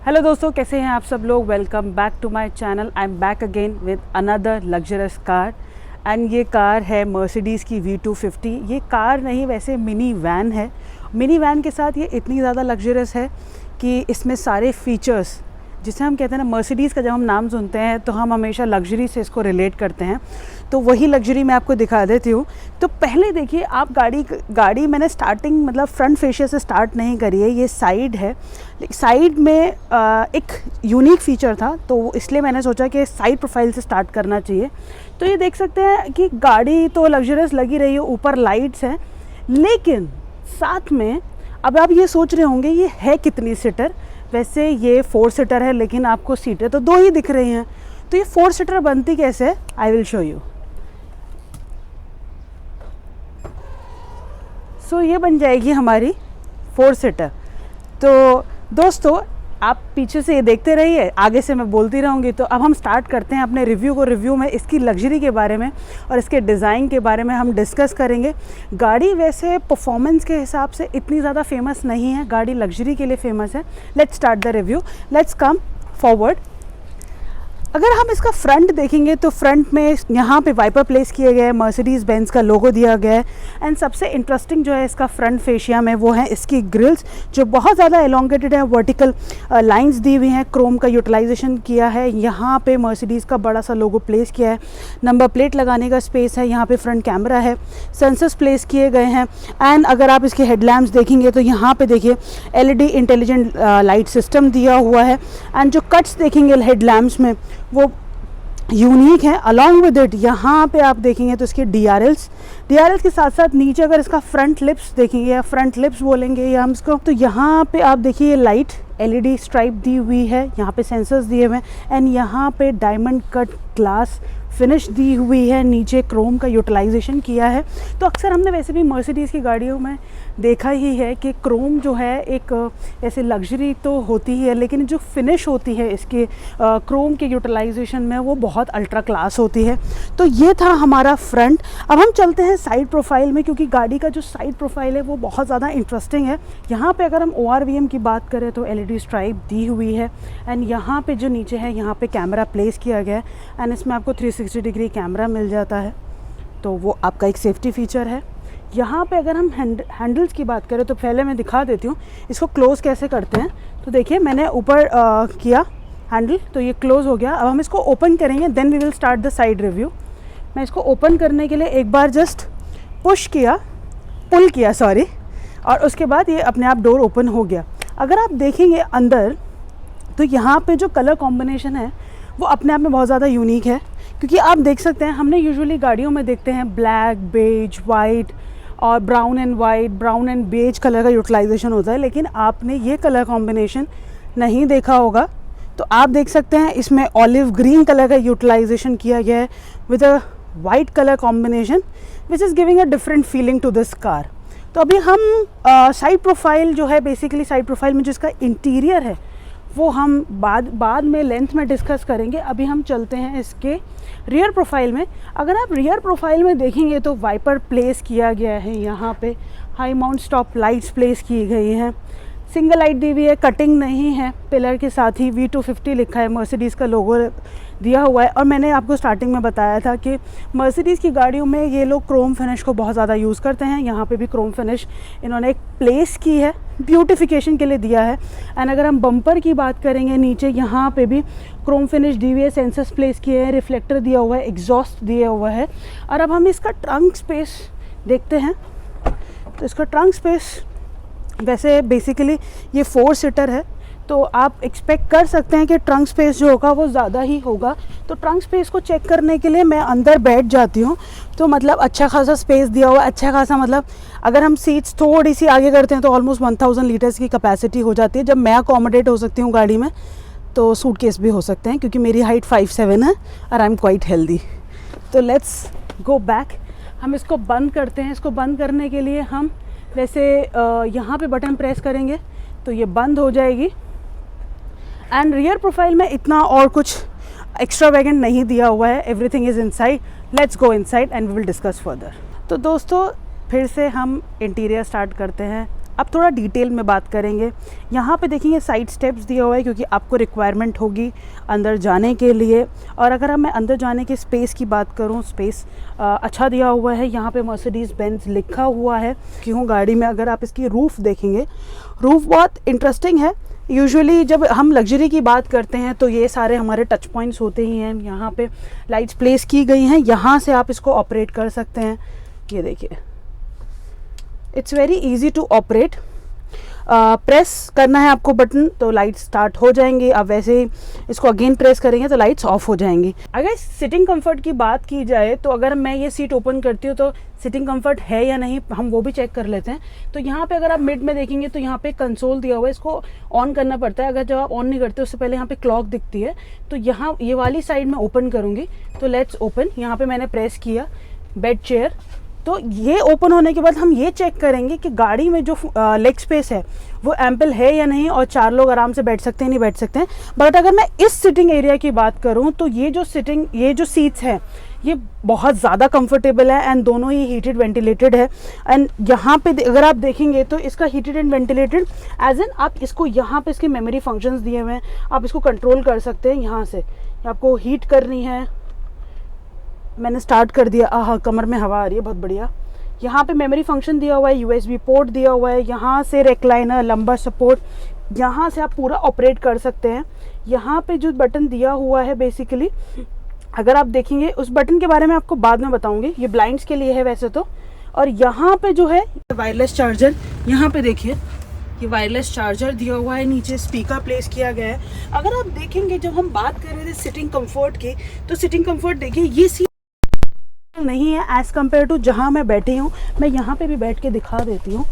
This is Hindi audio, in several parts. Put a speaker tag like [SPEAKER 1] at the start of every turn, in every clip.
[SPEAKER 1] हेलो दोस्तों, कैसे हैं आप सब लोग। Welcome back to my channel. I am back again with another luxurious car and ये कार है मर्सिडीज़ की V250। ये कार नहीं, वैसे मिनी वैन है। मिनी वैन के साथ ये इतनी ज़्यादा लग्जरियस है कि इसमें सारे फीचर्स, जिसे हम कहते हैं ना, मर्सिडीज़ का जब हम नाम सुनते हैं तो हम हमेशा लग्जरी से इसको रिलेट करते हैं। तो वही लग्जरी मैं आपको दिखा देती हूँ। तो पहले देखिए आप, गाड़ी मैंने स्टार्टिंग मतलब फ्रंट फेशियल से स्टार्ट नहीं करी है, ये साइड है। साइड में एक यूनिक फीचर था, तो इसलिए मैंने सोचा कि साइड प्रोफाइल से स्टार्ट करना चाहिए। तो ये देख सकते हैं कि गाड़ी तो लग्जरियस लगी रही है, ऊपर लाइट्स हैं, लेकिन साथ में अब आप ये सोच रहे होंगे ये है कितनी सीटर। वैसे ये 4 सीटर है, लेकिन आपको सीटें तो 2 ही दिख रही हैं। तो ये 4 सीटर बनती कैसे है, आई विल शो यू। सो ये बन जाएगी हमारी 4 सीटर। तो दोस्तों आप पीछे से ये देखते रहिए, आगे से मैं बोलती रहूँगी। तो अब हम स्टार्ट करते हैं अपने रिव्यू में इसकी लग्जरी के बारे में और इसके डिज़ाइन के बारे में हम डिस्कस करेंगे। गाड़ी वैसे परफॉर्मेंस के हिसाब से इतनी ज़्यादा फेमस नहीं है, गाड़ी लग्जरी के लिए फेमस है। Let's start the review, let's come forward. अगर हम इसका फ्रंट देखेंगे तो फ्रंट में यहाँ पे वाइपर प्लेस किए गए हैं, मर्सिडीज़ बेंज का लोगो दिया गया है। एंड सबसे इंटरेस्टिंग जो है इसका फ्रंट फेशिया में वो है इसकी ग्रिल्स, जो बहुत ज़्यादा एलोंगेटेड है, वर्टिकल लाइंस दी हुई हैं, क्रोम का यूटिलाइजेशन किया है। यहाँ पे मर्सिडीज़ का बड़ा सा लोगो प्लेस किया है, नंबर प्लेट लगाने का स्पेस है, यहाँ पे फ्रंट कैमरा है, सेंसर्स प्लेस किए गए हैं। एंड अगर आप इसके हेडलैम्प्स देखेंगे तो यहाँ पे देखिए LED इंटेलिजेंट लाइट सिस्टम दिया हुआ है। एंड जो कट्स देखेंगे हेडलैम्प्स में वो यूनिक है। अलॉन्ग विद इट यहाँ पे आप देखेंगे तो इसके DRLs के साथ साथ नीचे अगर इसका फ्रंट लिप्स देखेंगे, या फ्रंट लिप्स बोलेंगे या हम इसको, तो यहाँ पे आप देखिए लाइट LED स्ट्राइप दी हुई है, यहाँ पे सेंसर्स दिए हुए हैं। एंड यहाँ पे डायमंड कट ग्लास फिनिश दी हुई है, नीचे क्रोम का यूटिलाइजेशन किया है। तो अक्सर हमने वैसे भी मर्सिडीज़ की गाड़ियों में देखा ही है कि क्रोम जो है एक ऐसे लग्जरी तो होती ही है, लेकिन जो फिनिश होती है इसके क्रोम के यूटिलाइजेशन में वो बहुत अल्ट्रा क्लास होती है। तो ये था हमारा फ्रंट। अब हम चलते हैं साइड प्रोफाइल में, क्योंकि गाड़ी का जो साइड प्रोफाइल है वो बहुत ज़्यादा इंटरेस्टिंग है। यहाँ पे अगर हम ORVM की बात करें तो LED स्ट्राइप दी हुई है। एंड यहाँ पे जो नीचे है यहाँ पे कैमरा प्लेस किया गया है। एंड इसमें आपको 360 डिग्री कैमरा मिल जाता है, तो वो आपका एक सेफ्टी फीचर है। यहाँ पे अगर हम हैंडल्स की बात करें तो पहले मैं दिखा देती हूँ इसको क्लोज़ कैसे करते हैं। तो देखिए मैंने ऊपर किया हैंडल, तो ये क्लोज़ हो गया। अब हम इसको ओपन करेंगे, then we will start the side review. मैं इसको ओपन करने के लिए एक बार जस्ट पुल किया और उसके बाद ये अपने आप डोर ओपन हो गया। अगर आप देखेंगे अंदर तो यहाँ पे जो कलर कॉम्बिनेशन है वो अपने आप में बहुत ज़्यादा यूनिक है, क्योंकि आप देख सकते हैं हमने यूजुअली गाड़ियों में देखते हैं ब्लैक, बेज, वाइट और brown and white, brown and beige colour का यूटिलाइजेशन होता है, लेकिन आपने ये कलर कॉम्बिनेशन नहीं देखा होगा। तो आप देख सकते हैं इसमें ऑलिव ग्रीन कलर का यूटिलाइजेशन किया गया है with a white colour combination, which is giving a different feeling to this car. तो अभी हम साइड प्रोफाइल जो है, बेसिकली साइड प्रोफाइल में जिसका इंटीरियर है वो हम बाद में लेंथ में डिस्कस करेंगे। अभी हम चलते हैं इसके रियर प्रोफाइल में। अगर आप रियर प्रोफाइल में देखेंगे तो वाइपर प्लेस किया गया है, यहाँ पे high mount stop lights place की गई हैं, सिंगल लाइट दी हुई है, कटिंग नहीं है। पिलर के साथ ही V250 लिखा है, मर्सिडीज़ का लोगो दिया हुआ है। और मैंने आपको स्टार्टिंग में बताया था कि मर्सिडीज़ की गाड़ियों में ये लोग क्रोम फिनिश को बहुत ज़्यादा यूज़ करते हैं। यहाँ पे भी क्रोम फिनिश इन्होंने एक प्लेस की है, ब्यूटिफिकेशन के लिए दिया है। एंड अगर हम बम्पर की बात करेंगे, नीचे यहाँ पे भी क्रोम फिनिश दी हुई है, सेंसर्स प्लेस किए हैं, रिफ्लेक्टर दिया हुआ है, एग्जॉस्ट दिया हुआ है। और अब हम इसका ट्रंक स्पेस देखते हैं। तो इसका ट्रंक स्पेस वैसे बेसिकली ये 4 सीटर है, तो आप एक्सपेक्ट कर सकते हैं कि ट्रंक स्पेस जो होगा वो ज़्यादा ही होगा। तो ट्रंक स्पेस को चेक करने के लिए मैं अंदर बैठ जाती हूँ, तो मतलब अच्छा खासा स्पेस दिया हुआ है। अच्छा खासा मतलब अगर हम सीट्स थोड़ी सी आगे करते हैं तो ऑलमोस्ट 1000 लीटर्स की कैपेसिटी हो जाती है। जब मैं अकोमोडेट हो सकती हूँ गाड़ी में तो सूटकेस भी हो सकते हैं, क्योंकि मेरी हाइट 5'7" है और आई एम क्वाइट हेल्दी। तो लेट्स गो बैक, हम इसको बंद करते हैं। इसको बंद करने के लिए हम वैसे यहाँ पे बटन प्रेस करेंगे तो ये बंद हो जाएगी। एंड रियर प्रोफाइल में इतना और कुछ एक्स्ट्रावेगेंट नहीं दिया हुआ है, everything is inside. Let's go inside and we will discuss further. तो दोस्तों फिर से हम इंटीरियर स्टार्ट करते हैं। अब थोड़ा डिटेल में बात करेंगे। यहाँ पे देखेंगे साइड स्टेप्स दिया हुआ है क्योंकि आपको रिक्वायरमेंट होगी अंदर जाने के लिए। और अगर मैं अंदर जाने के स्पेस की बात करूँ, स्पेस अच्छा दिया हुआ है। यहाँ पे मर्सिडीज़ बेंज लिखा हुआ है क्यों गाड़ी में। अगर आप इसकी रूफ़ देखेंगे, रूफ़ बहुत इंटरेस्टिंग है। यूजुअली जब हम लग्जरी की बात करते हैं तो ये सारे हमारे टच पॉइंट्स होते ही हैं। यहाँ पे लाइट्स प्लेस की गई हैं, यहाँ से आप इसको ऑपरेट कर सकते हैं। ये देखिए, it's very easy to operate. Press करना है आपको बटन तो लाइट स्टार्ट हो जाएंगी। अब वैसे ही इसको अगेन प्रेस करेंगे तो लाइट्स ऑफ हो जाएंगी। अगर सिटिंग कंफर्ट की बात की जाए तो अगर मैं ये सीट ओपन करती हूँ तो सिटिंग कंफर्ट है या नहीं, हम वो भी चेक कर लेते हैं। तो यहाँ पे अगर आप मिड में देखेंगे तो यहाँ पे कंसोल दिया हुआ है, इसको ऑन करना पड़ता है। अगर जब आप ऑन नहीं करते उससे पहले यहाँ पे क्लॉक दिखती है। तो यहाँ ये वाली साइड में ओपन करूँगी तो लेट्स ओपन। यहाँ पे मैंने प्रेस किया बेड चेयर, तो ये ओपन होने के बाद हम ये चेक करेंगे कि गाड़ी में जो लेग स्पेस है वो एम्पल है या नहीं, और 4 लोग आराम से बैठ सकते हैं, नहीं बैठ सकते हैं। बट अगर मैं इस सिटिंग एरिया की बात करूं तो ये जो सीट्स हैं ये बहुत ज़्यादा कंफर्टेबल है एंड दोनों ही हीटेड वेंटिलेटेड है। एंड यहाँ पे अगर आप देखेंगे तो इसका heated and ventilated as an आप इसको यहाँ पे इसके मेमोरी फंक्शंस दिए हुए हैं, आप इसको कंट्रोल कर सकते हैं। यहाँ से आपको हीट करनी है, मैंने स्टार्ट कर दिया। आहा, कमर में हवा आ रही है, बहुत बढ़िया। यहाँ पे मेमोरी फंक्शन दिया हुआ है, यूएसबी पोर्ट दिया हुआ है, यहाँ से रेक्लाइनर, लंबा सपोर्ट, यहाँ से आप पूरा ऑपरेट कर सकते हैं। यहाँ पे जो बटन दिया हुआ है बेसिकली, अगर आप देखेंगे उस बटन के बारे में आपको बाद में बताऊंगी, ये ब्लाइंड्स के लिए है वैसे तो। और यहाँ पे जो है वायरलेस चार्जर, यहाँ पे देखिए ये वायरलेस चार्जर दिया हुआ है, नीचे स्पीकर प्लेस किया गया है। अगर आप देखेंगे जब हम बात कर रहे थे सिटिंग कंफर्ट की, तो सिटिंग कंफर्ट देखिए ये सीट नहीं है एज़ कम्पेयर टू जहाँ मैं बैठी हूँ। मैं यहाँ पे भी बैठ के दिखा देती हूँ।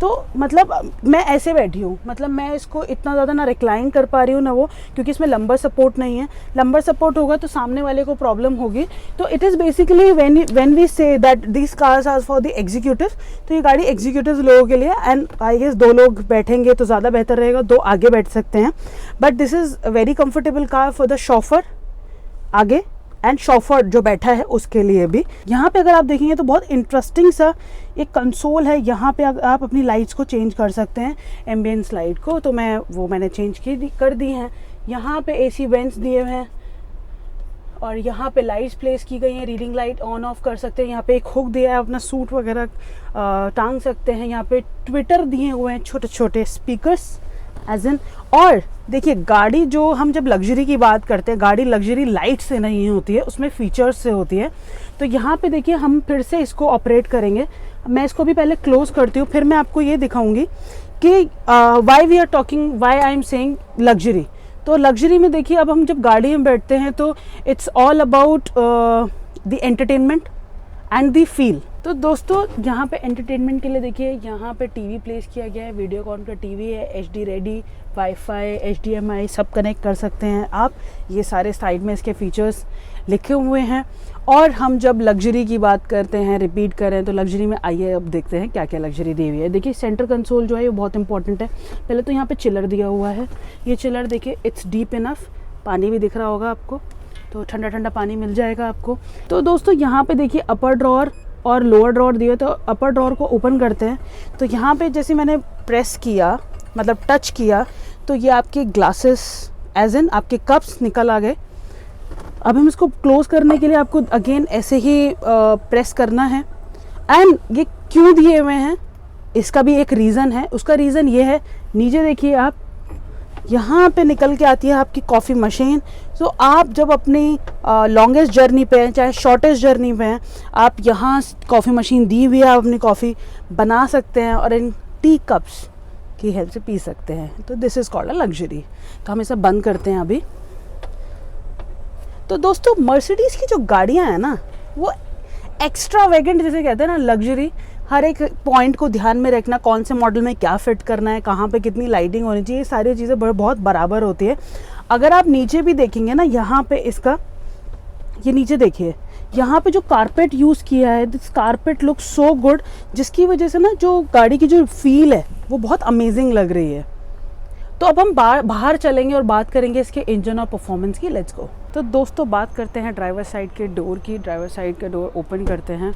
[SPEAKER 1] तो मतलब मैं ऐसे बैठी हूँ, मतलब मैं इसको इतना ज़्यादा ना रिक्लाइन कर पा रही हूँ ना वो, क्योंकि इसमें लंबर सपोर्ट नहीं है। लंबर सपोर्ट होगा तो सामने वाले को प्रॉब्लम होगी। तो it is basically when we say that this cars are for the executive, तो ये गाड़ी एग्जीक्यूटिव लोगों के लिए। एंड आई गेस 2 लोग बैठेंगे तो ज़्यादा बेहतर रहेगा, 2 आगे बैठ सकते हैं। But this is very comfortable car for the chauffeur आगे एंड शॉफर जो बैठा है उसके लिए भी। यहाँ पे अगर आप देखेंगे तो बहुत इंटरेस्टिंग सा एक कंसोल है। यहाँ पे आप अपनी लाइट्स को चेंज कर सकते हैं, एम्बियंस लाइट को, तो मैंने चेंज कर दी हैं। यहाँ पे एसी वेंट्स दिए हुए हैं और यहाँ पे लाइट्स प्लेस की गई हैं, रीडिंग लाइट ऑन ऑफ कर सकते हैं। यहाँ पे एक हुक दिया है, अपना सूट वगैरह टांग सकते हैं। यहाँ पे ट्विटर दिए हुए हैं, छोटे छोटे स्पीकर्स एज एन। और देखिए गाड़ी जो हम जब लग्जरी की बात करते हैं, गाड़ी लग्जरी लाइट से नहीं होती है, उसमें फीचर्स से होती है। तो यहाँ पे देखिए हम फिर से इसको ऑपरेट करेंगे। मैं इसको भी पहले क्लोज करती हूँ, फिर मैं आपको ये दिखाऊंगी कि why I am saying luxury. तो लग्जरी में देखिए अब हम जब गाड़ी में बैठते हैं तो it's all about the entertainment and the feel. तो दोस्तों यहाँ पे एंटरटेनमेंट के लिए देखिए यहाँ पे टीवी प्लेस किया गया है, वीडियोकॉन का टीवी है, एचडी रेडी, वाईफाई, HDMI सब कनेक्ट कर सकते हैं आप। ये सारे साइड में इसके फीचर्स लिखे हुए हैं। और हम जब लग्जरी की बात करते हैं, रिपीट करें तो लग्जरी में आइए अब देखते हैं क्या क्या लग्जरी दी हुई है। देखिए सेंटर कंसोल जो है ये बहुत इंपॉर्टेंट है। पहले तो यहाँ पे चिलर दिया हुआ है, ये चिलर देखिए इट्स डीप इनफ, पानी भी दिख रहा होगा आपको, तो ठंडा ठंडा पानी मिल जाएगा आपको। तो दोस्तों यहाँ पे देखिए अपर ड्रॉर और लोअर ड्रॉर दिए, तो अपर ड्रॉर को ओपन करते हैं तो यहाँ पे जैसे मैंने प्रेस किया, मतलब टच किया, तो ये आपके ग्लासेस एज इन आपके कप्स निकल आ गए। अब हम इसको क्लोज करने के लिए आपको अगेन ऐसे ही प्रेस करना है। एंड ये क्यों दिए हुए हैं इसका भी एक रीज़न है। उसका रीज़न ये है, नीचे देखिए आप, यहाँ पे निकल के आती है आपकी कॉफ़ी मशीन। तो आप जब अपनी लॉन्गेस्ट जर्नी पे हैं, चाहे शॉर्टेस्ट जर्नी पे हैं, आप यहाँ कॉफ़ी मशीन दी हुई है, आप अपनी कॉफ़ी बना सकते हैं और इन टी कप्स की हेल्प से पी सकते हैं। तो this is called a luxury. तो हम इसे बंद करते हैं अभी। तो दोस्तों मर्सिडीज़ की जो गाड़ियाँ हैं ना, वो एक्स्ट्रा वैगेंट जिसे कहते हैं ना, लग्जरी, हर एक पॉइंट को ध्यान में रखना, कौन से मॉडल में क्या फिट करना है, कहाँ पे कितनी लाइटिंग होनी चाहिए, ये सारी चीज़ें बहुत बराबर होती है। अगर आप नीचे भी देखेंगे ना, यहाँ पे इसका ये नीचे देखिए, यहाँ पे जो कारपेट यूज़ किया है, this carpet look so good, जिसकी वजह से ना जो गाड़ी की जो फील है वो बहुत अमेजिंग लग रही है। तो अब हम बाहर चलेंगे और बात करेंगे इसके इंजन और परफॉर्मेंस की। Let's go. तो दोस्तों बात करते हैं ड्राइवर साइड के डोर की। ड्राइवर साइड का डोर ओपन करते हैं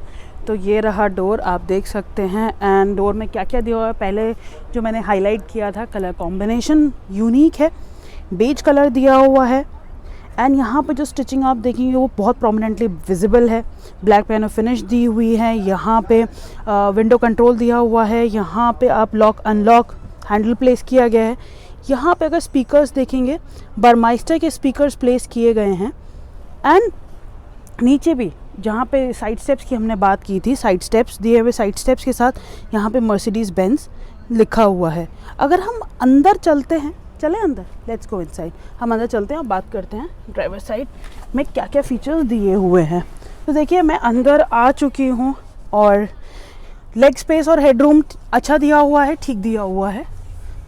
[SPEAKER 1] तो ये रहा डोर, आप देख सकते हैं। एंड डोर में क्या क्या दिया हुआ है, पहले जो मैंने हाईलाइट किया था कलर कॉम्बिनेशन यूनिक है, बेज कलर दिया हुआ है। एंड यहाँ पे जो स्टिचिंग आप देखेंगे वो बहुत प्रोमिनेंटली विजिबल है, ब्लैक पियानो फिनिश दी हुई है। यहाँ पे विंडो कंट्रोल दिया हुआ है, यहाँ पे आप लॉक अनलॉक हैंडल प्लेस किया गया है। यहाँ पे अगर स्पीकर्स देखेंगे बर्माइस्टर के स्पीकर्स प्लेस किए गए हैं। एंड नीचे भी जहाँ पे साइड स्टेप्स की हमने बात की थी, साइड स्टेप्स दिए हुए, साइड स्टेप्स के साथ यहाँ पे मर्सिडीज़ बेंज लिखा हुआ है। अगर हम अंदर चलते हैं, चलें अंदर, लेट्स गो इनसाइड। हम अंदर चलते हैं और बात करते हैं ड्राइवर साइड में क्या क्या फीचर्स दिए हुए हैं। तो देखिए मैं अंदर आ चुकी हूँ और लेग स्पेस और हेडरूम अच्छा दिया हुआ है, ठीक दिया हुआ है।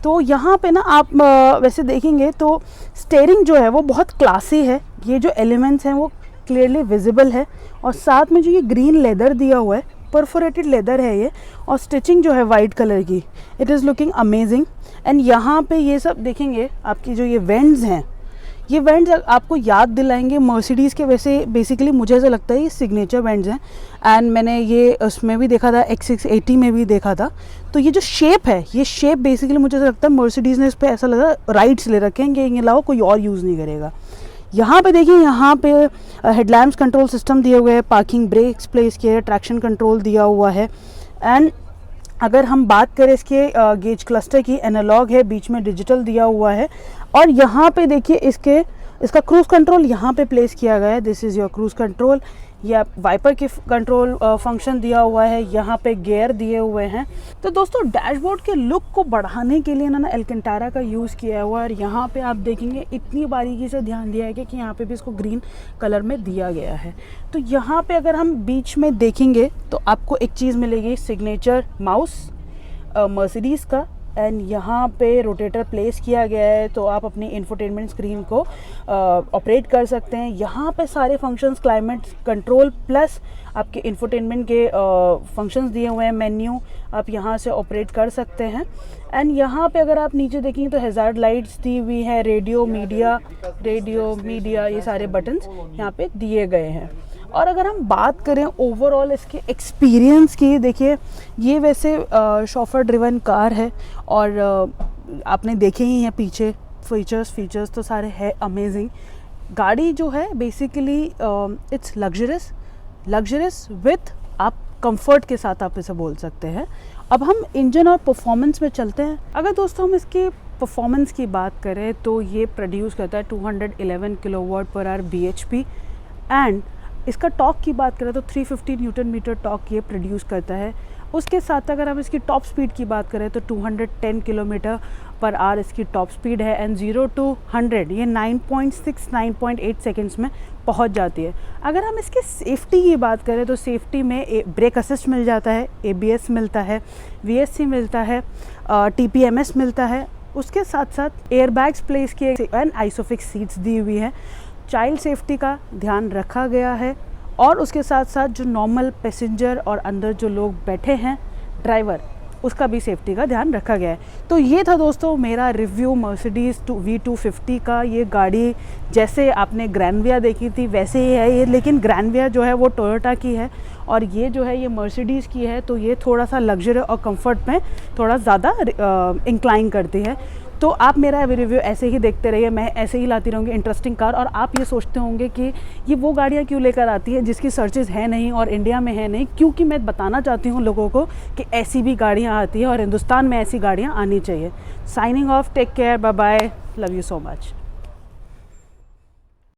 [SPEAKER 1] तो यहाँ पे ना आप वैसे देखेंगे तो स्टीयरिंग जो है वो बहुत क्लासी है, ये जो एलिमेंट्स हैं वो क्लियरली विजिबल है। और साथ में जो ये ग्रीन लेदर दिया हुआ है, परफोरेटेड लेदर है ये, और स्टिचिंग जो है वाइट कलर की, it is looking amazing. And यहाँ पे ये सब देखेंगे आपकी जो ये वेंट्स हैं, ये वेंट्स आपको याद दिलाएंगे मर्सिडीज़ के। वैसे बेसिकली मुझे ऐसा लगता है ये सिग्नेचर वेंट्स हैं। एंड मैंने ये उसमें भी देखा था, X680 में भी देखा था। तो ये जो शेप है, ये शेप बेसिकली मुझे ऐसा लगता है मर्सिडीज़ ने इस पर ऐसा लगा राइट्स ले रखे हैं कि इनके अलावा कोई और यूज़ नहीं करेगा। यहाँ पे देखिए, यहाँ पे हेडलैम्प्स कंट्रोल सिस्टम दिए हुए हैं, पार्किंग ब्रेक्स प्लेस किए हैं, ट्रैक्शन कंट्रोल दिया हुआ है। एंड अगर हम बात करें इसके गेज क्लस्टर की, एनालॉग है, बीच में डिजिटल दिया हुआ है। और यहाँ पे देखिए इसका क्रूज़ कंट्रोल यहाँ पे प्लेस किया गया है। This is your cruise control. या वाइपर की कंट्रोल फंक्शन दिया हुआ है, यहाँ पे गियर दिए हुए हैं। तो दोस्तों डैशबोर्ड के लुक को बढ़ाने के लिए इन्होंने एल्केंटारा का यूज़ किया हुआ है। और यहाँ पे आप देखेंगे इतनी बारीकी से ध्यान दिया है कि यहाँ पे भी इसको ग्रीन कलर में दिया गया है। तो यहाँ पे अगर हम बीच में देखेंगे तो आपको एक चीज़ मिलेगी, सिग्नेचर माउस मर्सिडीज़ का। एंड यहाँ पे रोटेटर प्लेस किया गया है, तो आप अपनी इंफोटेनमेंट स्क्रीन को ऑपरेट कर सकते हैं। यहाँ पे सारे फंक्शंस, क्लाइमेट कंट्रोल प्लस आपके इंफोटेनमेंट के फंक्शंस दिए हुए हैं, मेन्यू आप यहाँ से ऑपरेट कर सकते हैं। एंड यहाँ पे अगर आप नीचे देखेंगे तो हैज़ार्ड लाइट्स दी हुई है, रेडियो मीडिया ये सारे बटन्स यहाँ पे दिए गए हैं। और अगर हम बात करें ओवरऑल इसके एक्सपीरियंस की, देखिए ये वैसे शॉफर ड्रिवन कार है और आपने देखे ही हैं पीछे फीचर्स तो सारे हैं अमेजिंग। गाड़ी जो है बेसिकली इट्स लग्जरियस विथ आप कंफर्ट के साथ आप इसे बोल सकते हैं। अब हम इंजन और परफॉर्मेंस में चलते हैं। अगर दोस्तों हम इसके परफॉर्मेंस की बात करें तो ये प्रोड्यूस करता है 211 kilowatt per hour bhp। And इसका टॉर्क की बात करें तो 350 न्यूटन मीटर टॉर्क ये प्रोड्यूस करता है। उसके साथ अगर हम इसकी टॉप स्पीड की बात करें तो 210 किलोमीटर पर आवर इसकी टॉप स्पीड है। एंड 0 to 100 ये 9.8 सेकेंड्स में पहुंच जाती है। अगर हम इसके सेफ्टी की बात करें तो सेफ्टी में ब्रेक असिस्ट मिल जाता है, ABS मिलता है, VSC मिलता है, TPMS मिलता है। उसके साथ साथ एयरबैग्स प्लेस किए एंड आइसोफिक्स सीट्स दी हुई है। चाइल्ड सेफ्टी का ध्यान रखा गया है। और उसके साथ साथ जो नॉर्मल पैसेंजर और अंदर जो लोग बैठे हैं ड्राइवर, उसका भी सेफ्टी का ध्यान रखा गया है। तो ये था दोस्तों मेरा रिव्यू मर्सिडीज़ V250 का। ये गाड़ी जैसे आपने ग्रैंविया देखी थी वैसे ही है ये, लेकिन ग्रैंविया जो है वो टोयोटा की है और ये जो है ये मर्सिडीज़ की है। तो ये थोड़ा सा लग्जरी और कंफर्ट में थोड़ा ज़्यादा इंक्लाइन करती है। तो आप मेरा रिव्यू ऐसे ही देखते रहिए, मैं ऐसे ही लाती रहूँगी इंटरेस्टिंग कार। और आप ये सोचते होंगे कि ये वो गाड़ियाँ क्यों लेकर आती है जिसकी सर्चेज़ है नहीं और इंडिया में है नहीं, क्योंकि मैं बताना चाहती हूँ लोगों को कि ऐसी भी गाड़ियाँ आती है और हिंदुस्तान में ऐसी गाड़ियाँ आनी चाहिए। Signing off, take care, bye bye, love you so much.